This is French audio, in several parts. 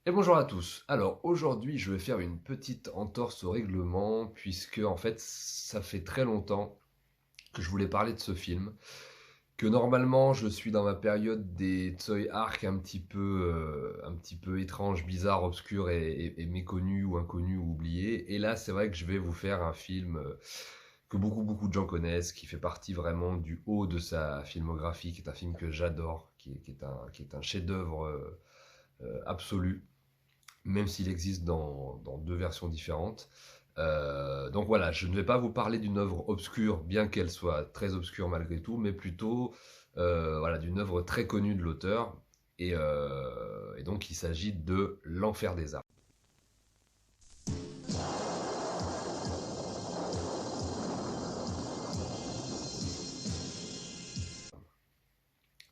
Et bonjour à tous. Alors aujourd'hui, je vais faire une petite entorse au règlement puisque en fait, ça fait très longtemps que je voulais parler de ce film. Que normalement, je suis dans ma période des Tsui Hark un petit peu étrange, bizarre, obscur et méconnu ou inconnu ou oublié. Et là, c'est vrai que je vais vous faire un film que beaucoup de gens connaissent, qui fait partie vraiment du haut de sa filmographie, qui est un film que j'adore, qui est un chef-d'œuvre absolu même s'il existe dans deux versions différentes. Donc voilà, je ne vais pas vous parler d'une œuvre obscure, bien qu'elle soit très obscure malgré tout, mais plutôt voilà, d'une œuvre très connue de l'auteur. Et donc il s'agit de L'Enfer des Armes.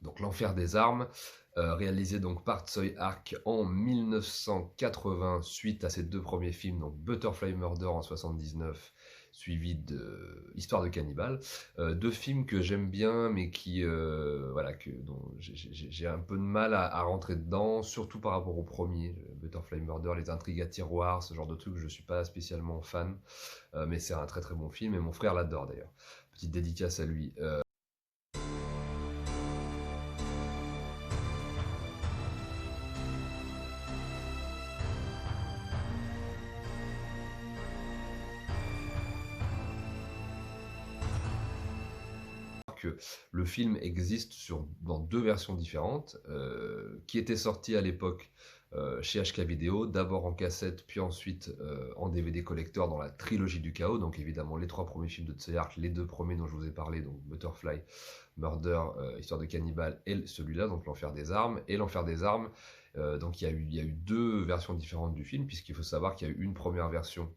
Donc L'Enfer des Armes, réalisé donc par Tsui Hark en 1980, suite à ses deux premiers films, donc Butterfly Murder en 79, suivi de Histoire de cannibale. Deux films que j'aime bien, mais voilà, dont j'ai un peu de mal à rentrer dedans, surtout par rapport au premier, Butterfly Murder, les intrigues à tiroir, ce genre de trucs, je suis pas spécialement fan, mais c'est un très très bon film, et mon frère l'adore d'ailleurs. Petite dédicace à lui. Que le film existe dans deux versions différentes, qui étaient sorties à l'époque chez HK Video, d'abord en cassette, puis ensuite en DVD collector dans la trilogie du chaos, donc évidemment les trois premiers films de Tsuyark, les deux premiers dont je vous ai parlé, donc Butterfly, Murder, Histoire de cannibale, et celui-là, donc L'Enfer des Armes, et L'Enfer des Armes, donc il y a eu deux versions différentes du film, puisqu'il faut savoir qu'il y a eu une première version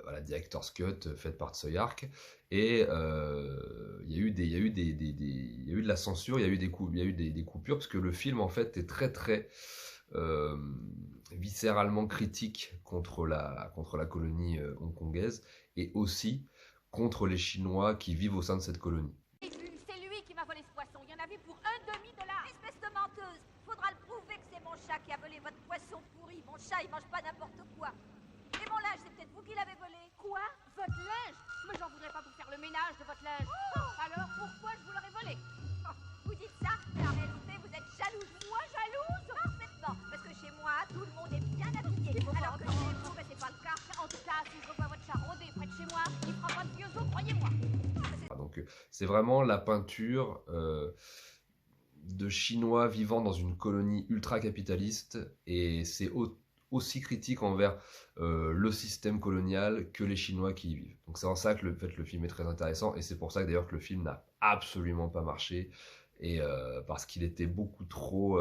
voilà, Director's Cut faite par Tsuyark. Et il y a eu il y a eu de la censure, il y a eu des coupures, parce que le film en fait est très très euh, viscéralement critique contre la colonie hongkongaise et aussi contre les Chinois qui vivent au sein de cette colonie. C'est lui qui m'a volé ce poisson. Il y en avait pour $1 demi. Espèce de menteuse. Faudra le prouver que c'est mon chat qui a volé votre poisson pourri. Mon chat, il mange pas n'importe quoi. Et mon linge, c'est peut-être vous qui l'avez volé. Quoi? Votre linge? Mais j'en voudrais pas pour faire le ménage de votre linge. Oh, alors pourquoi je vous l'aurais volé? Oh, vous dites ça, mais en réalité, vous êtes jalouse. Moi jalouse? Parfaitement. Parce que chez moi, tout le monde est bien habillé. Alors que chez vous, ben, c'est pas le cas. En tout cas, si je revois votre chat rôder près de chez moi, il fera pas de vieux os, croyez-moi. Donc c'est vraiment la peinture de Chinois vivant dans une colonie ultra-capitaliste, et c'est aussi critique envers le système colonial que les Chinois qui y vivent. Donc c'est en ça que le film est très intéressant, et c'est pour ça que d'ailleurs que le film n'a absolument pas marché, et parce qu'il était beaucoup trop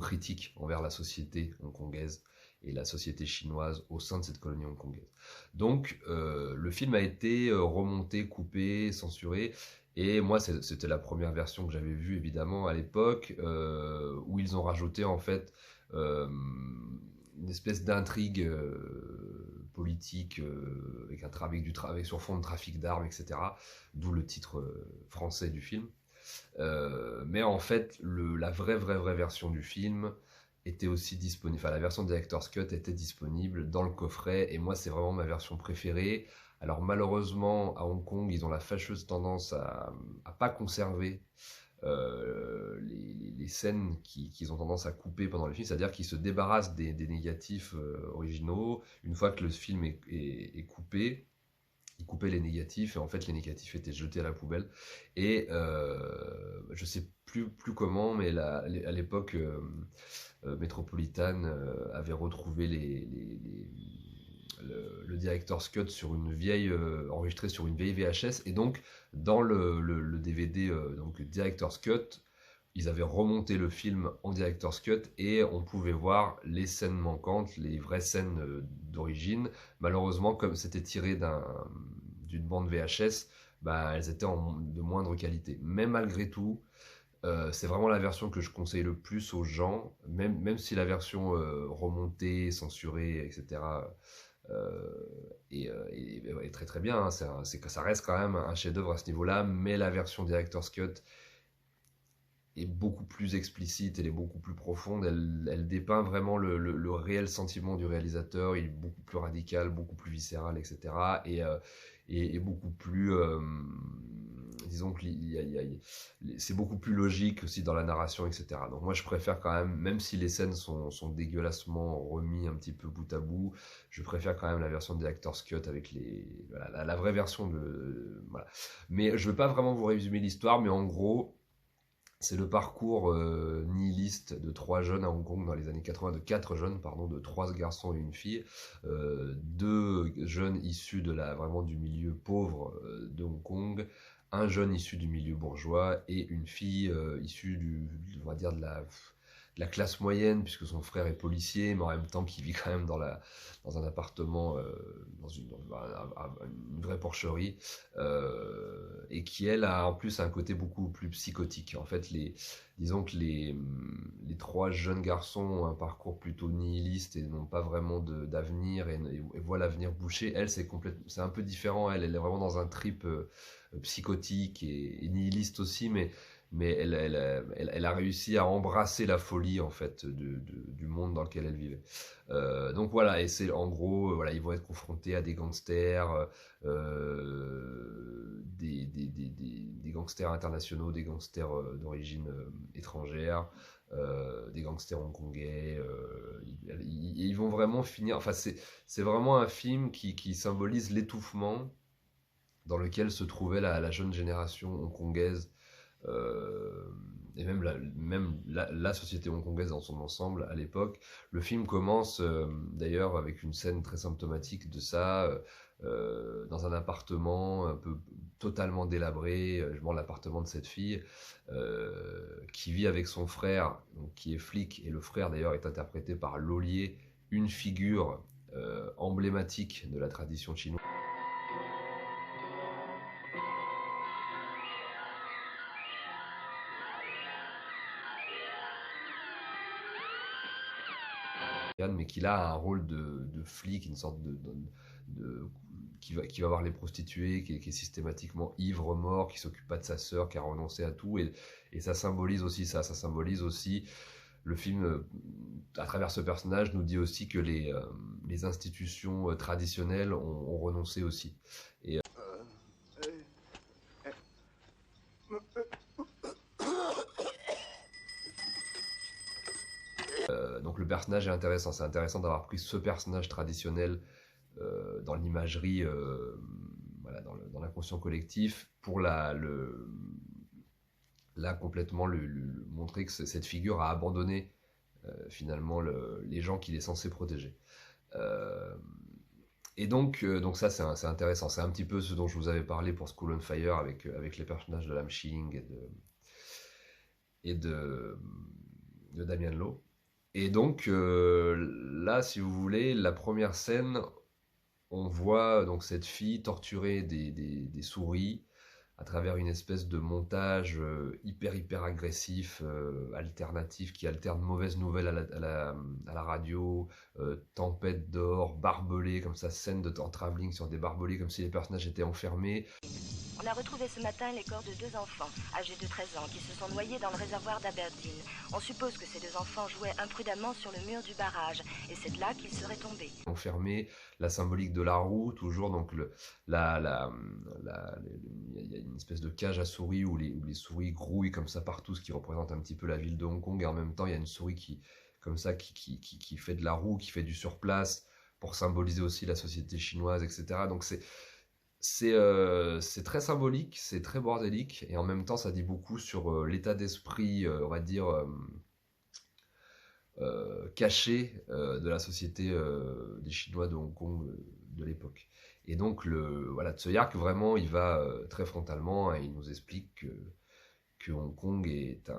critique envers la société hongkongaise et la société chinoise au sein de cette colonie hongkongaise. Donc le film a été remonté, coupé, censuré, et moi c'était la première version que j'avais vue évidemment à l'époque, où ils ont rajouté en fait une espèce d'intrigue politique avec avec sur fond de trafic d'armes, etc. D'où le titre français du film. Mais en fait, la vraie version du film était aussi disponible. Enfin, la version Director's Cut était disponible dans le coffret, et moi, c'est vraiment ma version préférée. Alors, malheureusement, à Hong Kong, ils ont la fâcheuse tendance à pas conserver les scènes qu'ils ont tendance à couper pendant le film, c'est-à-dire qu'ils se débarrassent des négatifs originaux une fois que le film est coupé. Ils coupaient les négatifs, et en fait les négatifs étaient jetés à la poubelle. Et je sais plus comment, mais à l'époque Metropolitan avait retrouvé le director's cut sur une vieille enregistré sur une vieille VHS, et donc dans le DVD donc director's cut, ils avaient remonté le film en director's cut, et on pouvait voir les scènes manquantes, les vraies scènes d'origine. Malheureusement, comme c'était tiré d'une bande VHS, bah, elles étaient de moindre qualité. Mais malgré tout, c'est vraiment la version que je conseille le plus aux gens, même si la version remontée, censurée, etc. Est très très bien, hein. C'est que ça reste quand même un chef-d'œuvre à ce niveau-là, mais la version Director's Cut est beaucoup plus explicite, elle est beaucoup plus profonde, elle dépeint vraiment le réel sentiment du réalisateur, il est beaucoup plus radical, beaucoup plus viscéral, etc. Et beaucoup plus, disons que c'est beaucoup plus logique aussi dans la narration, etc. Donc moi je préfère quand même si les scènes sont dégueulassement remis un petit peu bout à bout, je préfère quand même la version des Director's Cut avec voilà, la vraie version de... Voilà. Mais je ne vais pas vraiment vous résumer l'histoire, mais en gros, c'est le parcours nihiliste de 4 jeunes à Hong Kong dans les années 80, de 4 jeunes, pardon, de 3 garçons et une fille, 2 jeunes issus vraiment du milieu pauvre de Hong Kong, un jeune issu du milieu bourgeois et une fille issue on va dire de la classe moyenne, puisque son frère est policier, mais en même temps qui vit quand même dans un appartement, dans une vraie porcherie, et qui, elle, a en plus un côté beaucoup plus psychotique. En fait, disons que les 3 jeunes garçons ont un parcours plutôt nihiliste et n'ont pas vraiment d'avenir et voient l'avenir bouché. Elle, c'est un peu différent. Elle est vraiment dans un trip psychotique et nihiliste aussi, mais elle a réussi à embrasser la folie en fait du monde dans lequel elle vivait. Donc voilà, et c'est en gros, voilà, ils vont être confrontés à des gangsters, des gangsters internationaux, des gangsters d'origine étrangère, des gangsters hongkongais. Ils vont vraiment finir. Enfin, c'est vraiment un film qui symbolise l'étouffement dans lequel se trouvait la jeune génération hongkongaise. Et même la société hongkongaise dans son ensemble à l'époque. Le film commence d'ailleurs avec une scène très symptomatique de ça, dans un appartement un peu totalement délabré, l'appartement de cette fille qui vit avec son frère, donc, qui est flic, et le frère d'ailleurs est interprété par Lolier, une figure emblématique de la tradition chinoise. Mais qu'il a un rôle de flic, une sorte qui va voir les prostituées, qui est systématiquement ivre-mort, qui s'occupe pas de sa sœur, qui a renoncé à tout, et ça symbolise aussi ça symbolise aussi le film, à travers ce personnage, nous dit aussi que les institutions traditionnelles ont renoncé aussi. Et, donc le personnage est intéressant, c'est intéressant d'avoir pris ce personnage traditionnel dans l'imagerie, voilà, dans l'inconscient collectif, pour là complètement montrer que cette figure a abandonné finalement les gens qu'il est censé protéger. Et donc ça c'est intéressant, c'est un petit peu ce dont je vous avais parlé pour School on Fire avec les personnages de Lam Shing et de Damian Lowe. Et donc là, si vous voulez, la première scène, on voit donc cette fille torturer des souris à travers une espèce de montage hyper agressif, alternatif, qui alterne mauvaises nouvelles à la radio, tempête d'or, barbelés, comme ça, scène en travelling sur des barbelés, comme si les personnages étaient enfermés. On a retrouvé ce matin les corps de 2 enfants, âgés de 13 ans, qui se sont noyés dans le réservoir d'Aberdeen. On suppose que ces 2 enfants jouaient imprudemment sur le mur du barrage, et c'est de là qu'ils seraient tombés. Enfermés, la symbolique de la roue, toujours, donc il y a une espèce de cage à souris où les souris grouillent comme ça partout, ce qui représente un petit peu la ville de Hong Kong, et en même temps il y a une souris qui fait de la roue, qui fait du surplace, pour symboliser aussi la société chinoise, etc. Donc c'est très symbolique, c'est très bordélique, et en même temps ça dit beaucoup sur l'état d'esprit, on va dire, caché de la société des Chinois de Hong Kong de l'époque. Et donc voilà, Tsui-Hark vraiment il va très frontalement, et il nous explique que Hong Kong est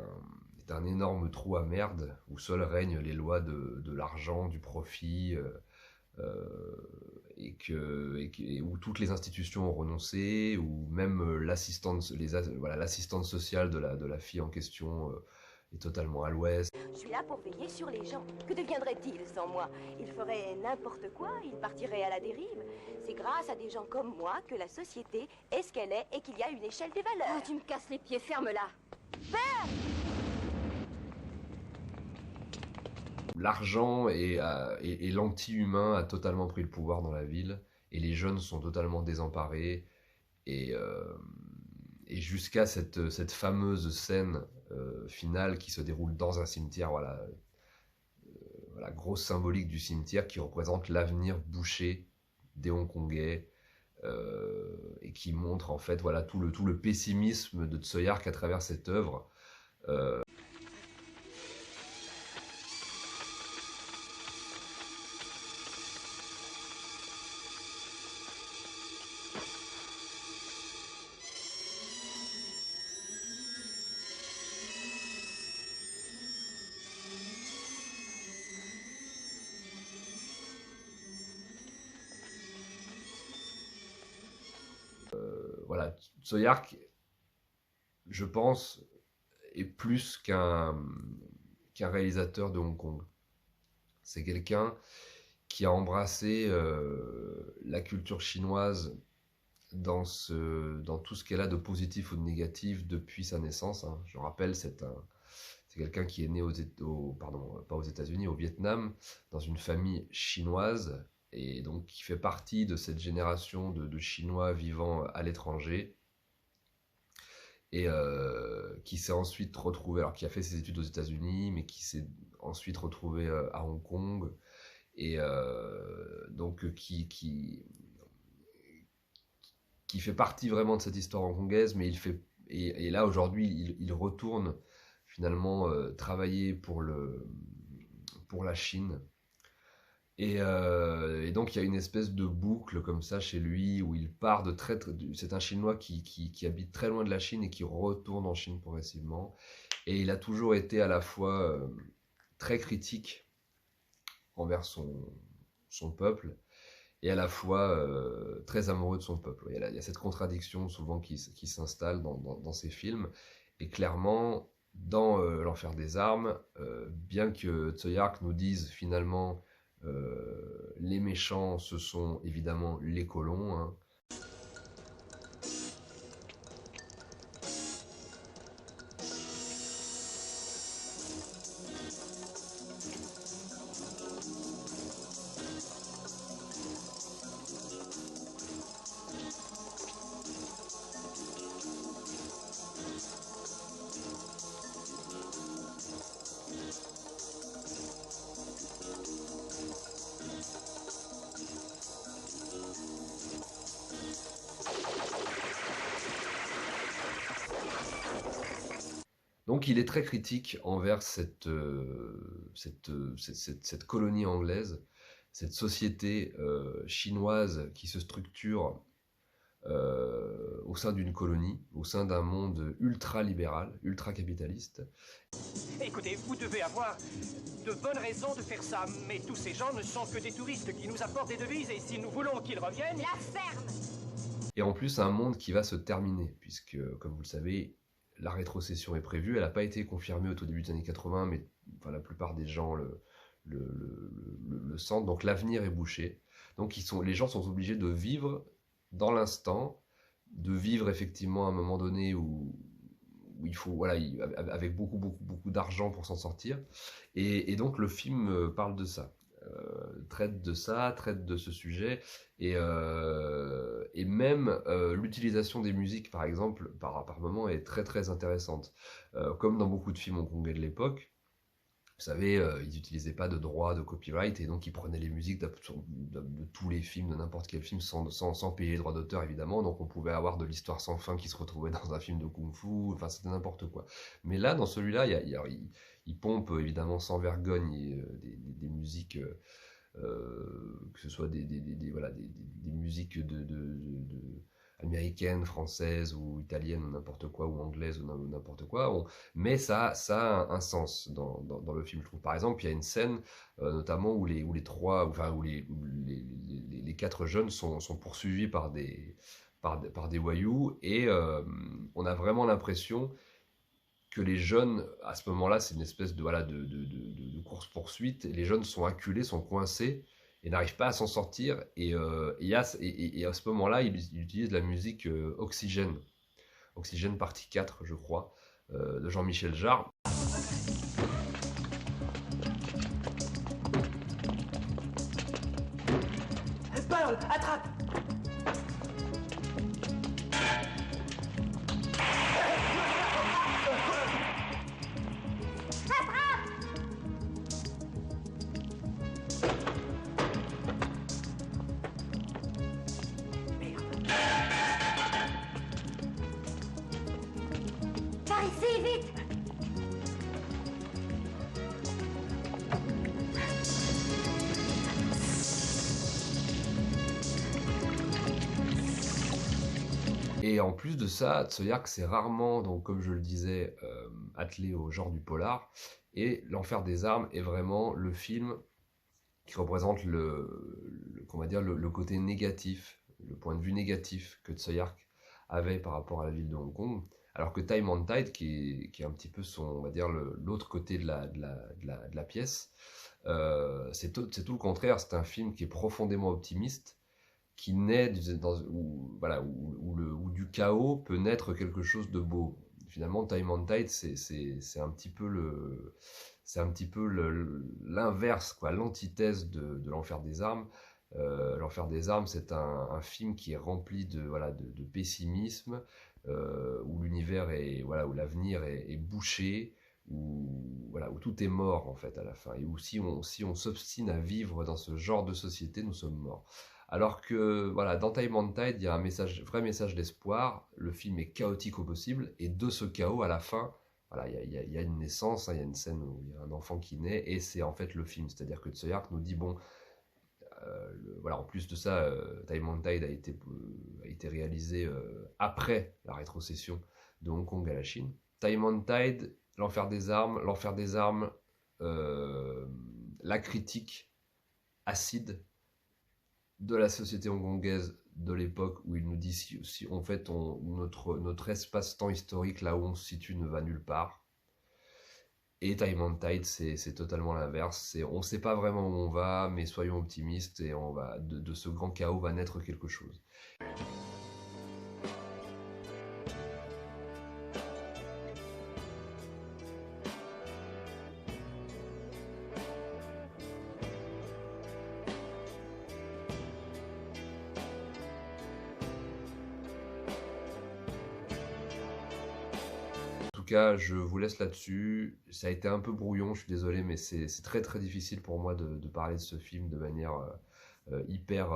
un énorme trou à merde où seules règnent les lois de l'argent, du profit, et où toutes les institutions ont renoncé, où même l'assistante sociale de la fille en question est totalement à l'ouest. Je suis là pour veiller sur les gens. Que deviendraient-ils sans moi? Ils feraient n'importe quoi, ils partiraient à la dérive. C'est grâce à des gens comme moi que la société est ce qu'elle est et qu'il y a une échelle des valeurs. Oh, tu me casses les pieds, ferme-la. Ferme! l'argent et l'anti-humain a totalement pris le pouvoir dans la ville, et les jeunes sont totalement désemparés, et, jusqu'à cette fameuse scène finale qui se déroule dans un cimetière, voilà, voilà, grosse symbolique du cimetière qui représente l'avenir bouché des Hongkongais, et qui montre en fait voilà, tout le pessimisme de Tsui Hark à travers cette œuvre. Voilà, Tsui Hark, je pense, est plus qu'un réalisateur de Hong Kong. C'est quelqu'un qui a embrassé la culture chinoise dans tout ce qu'elle a de positif ou de négatif depuis sa naissance. Hein. Je rappelle, c'est quelqu'un qui est né pardon, pas aux États-Unis, au Vietnam, dans une famille chinoise, et donc qui fait partie de cette génération de Chinois vivant à l'étranger, et qui s'est ensuite retrouvé, alors qui a fait ses études aux États-Unis, mais qui s'est ensuite retrouvé à Hong Kong, et donc qui fait partie vraiment de cette histoire hongkongaise, mais et là aujourd'hui il retourne finalement travailler pour la Chine. Et donc il y a une espèce de boucle comme ça chez lui, où il part c'est un Chinois qui habite très loin de la Chine et qui retourne en Chine progressivement. Et il a toujours été à la fois très critique envers son peuple, et à la fois très amoureux de son peuple. Il y a cette contradiction souvent qui s'installe dans ses films. Et clairement, dans L'Enfer des Armes, bien que Tsui Hark nous dise finalement les méchants, ce sont évidemment les colons, hein. Donc il est très critique envers cette colonie anglaise, cette société chinoise qui se structure au sein d'une colonie, au sein d'un monde ultra-libéral, ultra-capitaliste. Écoutez, vous devez avoir de bonnes raisons de faire ça, mais tous ces gens ne sont que des touristes qui nous apportent des devises, et si nous voulons qu'ils reviennent... La ferme! Et en plus, un monde qui va se terminer, puisque, comme vous le savez, la rétrocession est prévue. Elle n'a pas été confirmée au tout début des années 80, mais enfin, la plupart des gens le sentent. Donc l'avenir est bouché. Donc les gens sont obligés de vivre dans l'instant, de vivre effectivement à un moment donné où il faut, voilà, avec beaucoup d'argent pour s'en sortir. Et donc le film parle de ça. Traite de ce sujet, et même l'utilisation des musiques, par exemple, par moment est très intéressante. Comme dans beaucoup de films hongkongais de l'époque, vous savez, ils n'utilisaient pas de droits de copyright, et donc ils prenaient les musiques de tous les films, de n'importe quel film, sans payer les droits d'auteur, évidemment. Donc on pouvait avoir de l'histoire sans fin qui se retrouvait dans un film de kung-fu, enfin c'était n'importe quoi. Mais là, dans celui-là, il pompe évidemment sans vergogne des musiques, que ce soit des musiques américaines, françaises ou italiennes ou n'importe quoi, ou anglaises ou n'importe quoi, mais ça a un sens dans le film, je trouve. Par exemple, il y a une scène notamment où les quatre jeunes sont poursuivis par des voyous, et on a vraiment l'impression que les jeunes, à ce moment-là, c'est une espèce de course-poursuite, et les jeunes sont acculés, sont coincés, et n'arrivent pas à s'en sortir, et à ce moment-là, ils utilisent la musique Oxygène partie 4, je crois, de Jean-Michel Jarre. Pearl, attrape! Par ici, vite! Et en plus de ça, Tsuyark, c'est rarement, donc comme je le disais, attelé au genre du polar. Et L'Enfer des armes est vraiment le film qui représente comment dire, le côté négatif, le point de vue négatif que Tsuyark avait par rapport à la ville de Hong Kong. Alors que Time on Tide, qui est un petit peu son, on va dire, l'autre côté de la pièce, c'est tout le contraire. C'est un film qui est profondément optimiste, qui naît où du chaos peut naître quelque chose de beau. Finalement, Time on Tide, c'est un petit peu l'inverse, quoi, l'antithèse de L'Enfer des armes. L'Enfer des armes, c'est un film qui est rempli de pessimisme, où l'univers où l'avenir est bouché, où tout est mort en fait à la fin, et où si on s'obstine à vivre dans ce genre de société, nous sommes morts. Alors que dans Time on Tide, il y a un vrai message d'espoir. Le film est chaotique au possible, et de ce chaos, à la fin, il y a une naissance, hein, il y a une scène où il y a un enfant qui naît, et c'est en fait le film. C'est-à-dire que Tsuyark nous dit, bon, en plus de ça, Time on Tide a été réalisé après la rétrocession de Hong Kong à la Chine. Time on Tide, L'Enfer des armes, la critique acide de la société hongkongaise de l'époque, où il nous dit si en fait notre espace-temps historique, là où on se situe, ne va nulle part. Et Time on Tide, c'est totalement l'inverse. On ne sait pas vraiment où on va, mais soyons optimistes, et de ce grand chaos va naître quelque chose. Je vous laisse là-dessus. Ça a été un peu brouillon, je suis désolé, mais c'est très très difficile pour moi de parler de ce film de manière hyper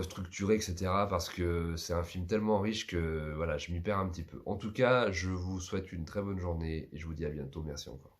structurée, etc. Parce que c'est un film tellement riche que je m'y perds un petit peu. En tout cas, je vous souhaite une très bonne journée et je vous dis à bientôt. Merci encore.